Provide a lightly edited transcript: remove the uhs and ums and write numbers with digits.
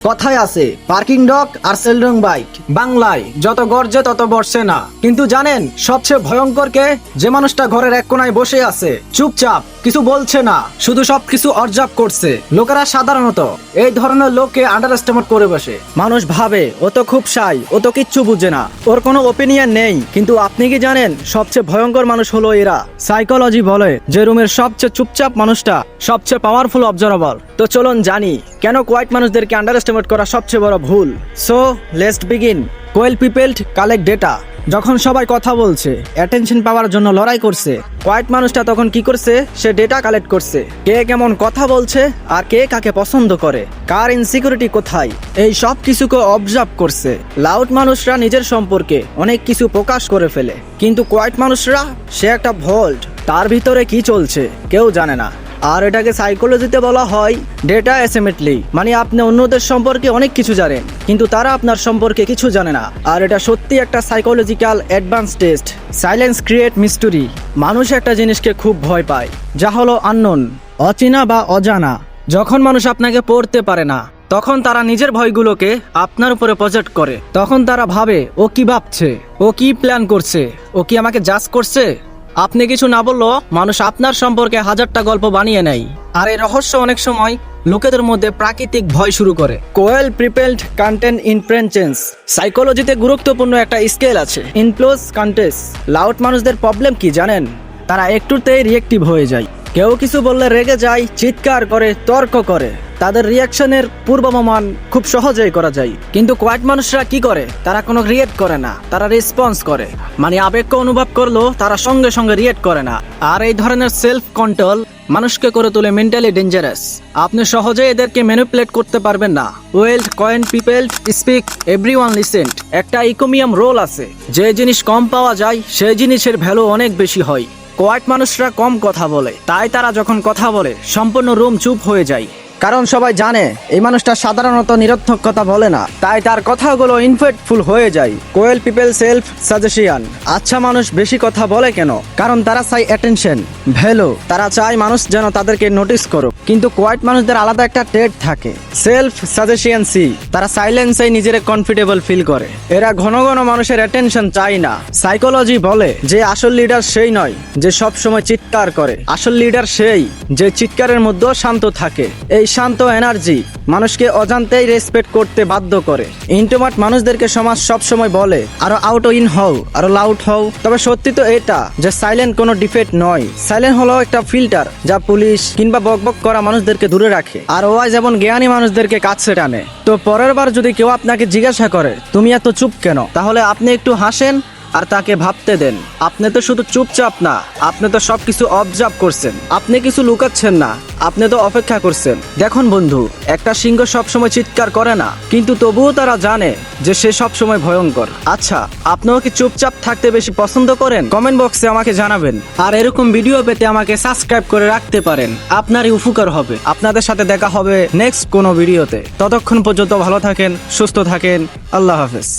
কথায় আছে parking dog আর সেলডং bike, বাংলায় যত গর্জে তত বর্ষে না। কিন্তু জানেন সবচেয়ে ভয়ঙ্কর কে? যে মানুষটা ঘরের এক কোনায় বসে আছে, চুপচাপ, কিছু বলছে না, শুধু সবকিছু অবজার্ভ করছে। লোকেরা সাধারণত এই ধরনের লোককে আন্ডার এস্টিমেট করে বসে। মানুষ ভাবে ও তো খুব শাই, ও তো কিচ্ছু বুঝে না, ওর কোনো ওপিনিয়ন নেই। কিন্তু আপনি কি জানেন সবচেয়ে ভয়ঙ্কর মানুষ হলো এরা? সাইকোলজি বলে যে রুমের সবচেয়ে চুপচাপ মানুষটা সবচেয়ে পাওয়ারফুল অবজারভার। তো চলুন জানি কেন কোয়াইট মানুষদেরকে আন্ডার এস্টিমেট করা সবচেয়ে বড় ভুল। So let's begin. কোয়েল পিপল কালেক্ট ডেটা। যখন সবাই কথা বলছে, অ্যাটেনশন পাওয়ার জন্য লড়াই করছে, কোয়াইট মানুষটা তখন কি করছে? সে ডেটা কালেক্ট করছে। কে কেমন কথা বলছে আর কে কাকে পছন্দ করে, কার ইনসিকিউরিটি কোথায়, এই সব কিছুকে অবজার্ভ করছে। লাউড মানুষরা নিজের সম্পর্কে অনেক কিছু প্রকাশ করে ফেলে, কিন্তু কোয়াইট মানুষরা সে একটা ভল্ট, তার ভিতরে কি চলছে কেউ জানে না। আর এটাকে সাইকোলজিতে বলা হয় ডেটা অ্যাসিমেট্রি। মানে আপনি অন্যদের সম্পর্কে অনেক কিছু জানেন, কিন্তু তারা আপনার সম্পর্কে কিছু জানে না। আর এটা সত্যি একটা psychological advance test. Silence create mystery. মানুষ একটা জিনিসকে খুব ভয় পায়, যা হলো আননোন, অচেনা বা অজানা। যখন মানুষ আপনাকে পড়তে পারে না, তখন তারা নিজের ভয়গুলোকে আপনার উপরে প্রজেক্ট করে। তখন তারা ভাবে ও কি ভাবছে, ও কি প্ল্যান করছে, ও কি আমাকে জাজ করছে। আপনি কিছু না বললেও মানুষ আপনার সম্পর্কে হাজারটা গল্প বানিয়ে নেয়। আর এই রহস্য অনেক সময় লোকেদের মধ্যে প্রাকৃতিক ভয় শুরু করে। কোয়েল প্রিপেলড কন্টেন্ট ইনফ্লুয়েন্স। সাইকোলজিতে গুরুত্বপূর্ণ একটা স্কেল আছে, ইনফ্লুয়েন্স কন্টেন্ট। লাউড মানুষদের প্রবলেম কি জানেন? তারা একটুতেই রিয়েক্টিভ হয়ে যায়। কেউ কিছু বললে রেগে যায়, চিৎকার করে, তর্ক করে। তাদের রিয়াকশনের পূর্বানুমান খুব সহজেই করা যায়। কিন্তু কোয়াইট মানুষরা কি করে? তারা কোনো রিয়েক্ট করে না, তারা রেসপন্স করে। মানে আবেগকে অনুভব করলেও তারা সঙ্গে সঙ্গে রিয়েক্ট করে না। আর এই ধরনের সেলফ কন্ট্রোল মানুষকে করে তোলে মেন্টালি ডেঞ্জারাস। আপনি সহজে এদেরকে ম্যানিপুলেট করতে পারবেন না। Well coin people speak, everyone লিসেন্ট। একটা ইকোমিয়াম রোল আছে, যে জিনিস কম পাওয়া যায় সেই জিনিসের ভ্যালু অনেক বেশি হয়। কোয়াইট মানুষরা কম কথা বলে, তাই তারা যখন কথা বলে সম্পূর্ণ রুম চুপ হয়ে যায়। কারণ সবাই জানে এই মানুষটা সাধারণত নিরর্থক কথা বলে না, তাই তার কথাগুলো ইনফেক্টফুল হয়ে যায়। কোয়েল পিপল সেলফ সাজেশন। আচ্ছা, মানুষ বেশি কথা বলে কেন? কারণ তারা চায় অ্যাটেনশন, ভ্যালু। তারা চায় মানুষ যেন তাদেরকে নোটিস করুক। কিন্তু কোয়াইট মানুষদের আলাদা একটা ট্রেড থাকে, সেলফ সাজেশিয়ানসি। তারা সাইলেন্সে নিজের কমফোর্টেবল ফিল করে। এরা ঘন ঘন মানুষের অ্যাটেনশন চায় না। সাইকোলজি বলে যে আসল লিডার সেই নয় যে সব সময় চিৎকার করে, আসল লিডার সেই যে চিৎকারের মধ্যেও শান্ত থাকে। এই শান্ত এনার্জি মানুষকে অজান্তেই রেসপেক্ট করতে বাধ্য করে। ইন্ট্রোভার্ট মানুষদেরকে সমাজ সব সময় বলে আরো আউট ইন হও, আরো লাউড হও। তবে সত্যি তো এটা যে সাইলেন্ট কোনো ডিফেক্ট নয়। সাইলেন্ট হলো একটা ফিল্টার, যা পুলিশ কিংবা বকবক করা মানুষদেরকে দূরে রাখে, আর ওয়াই যেমন জ্ঞানী মানুষদেরকে কাছে টানে। তো পরের বার যদি কেউ আপনাকে জিজ্ঞাসা করে তুমি এত চুপ কেন, তাহলে আপনি একটু হাসেন আর তাকে ভাবতে দেন। আপনি তো শুধু চুপচাপ না, আপনি তো সবকিছু অবজার্ভ করছেন। আপনি কিছু লুকাচ্ছেন না, আপনি তো অপেক্ষা করছেন। দেখুন বন্ধু, একটা সিংহ সবসময় চিৎকার করে না, কিন্তু তবুও তারা জানে যে সে সবসময় ভয়ঙ্কর। আচ্ছা, আপনিও কি চুপচাপ থাকতে বেশি পছন্দ করেন? কমেন্ট বক্সে আমাকে জানাবেন। আর এরকম ভিডিও পেতে আমাকে সাবস্ক্রাইব করে রাখতে পারেন, আপনারই উপকার হবে। আপনাদের সাথে দেখা হবে নেক্সট কোনো ভিডিওতে। ততক্ষণ পর্যন্ত ভালো থাকেন, সুস্থ থাকেন। আল্লাহ হাফেজ।